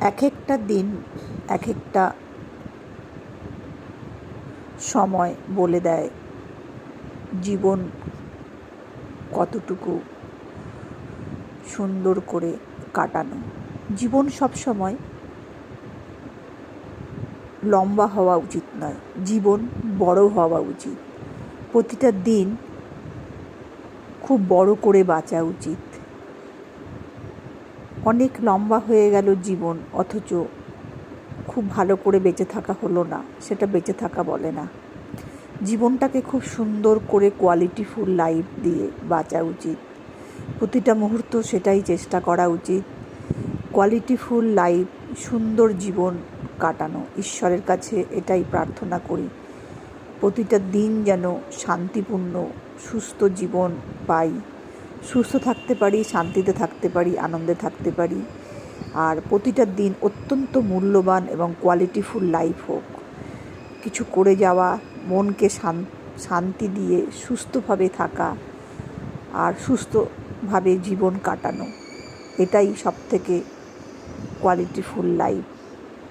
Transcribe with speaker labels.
Speaker 1: এক একটা দিন এক একটা সময় বলে দেয় জীবন কতটুকু সুন্দর করে কাটানো। জীবন সব সময় লম্বা হওয়া উচিত নয়, জীবন বড় হওয়া উচিত। প্রতিটা দিন খুব বড় করে বাঁচা উচিত। অনেক লম্বা হয়ে গেল জীবন, অথচ খুব ভালো করে বেঁচে থাকা হলো না, সেটা বেঁচে থাকা বলে না। জীবনটাকে খুব সুন্দর করে কোয়ালিটিফুল লাইফ দিয়ে বাঁচা উচিত। প্রতিটা মুহূর্ত সেটাই চেষ্টা করা উচিত। কোয়ালিটিফুল লাইফ, সুন্দর জীবন কাটানো। ঈশ্বরের কাছে এটাই প্রার্থনা করি, প্রতিটা দিন যেন শান্তিপূর্ণ সুস্থ জীবন পাই, সুস্থ থাকতে পারি, শান্তিতে থাকতে পারি, আনন্দে থাকতে পারি। আর প্রতিটা দিন অত্যন্ত মূল্যবান এবং কোয়ালিটিফুল লাইফ হোক। কিছু করে যাওয়া, মনকে শান্তি দিয়ে সুস্থভাবে থাকা আর সুস্থভাবে জীবন কাটানো, এটাই সবথেকে কোয়ালিটিফুল লাইফ।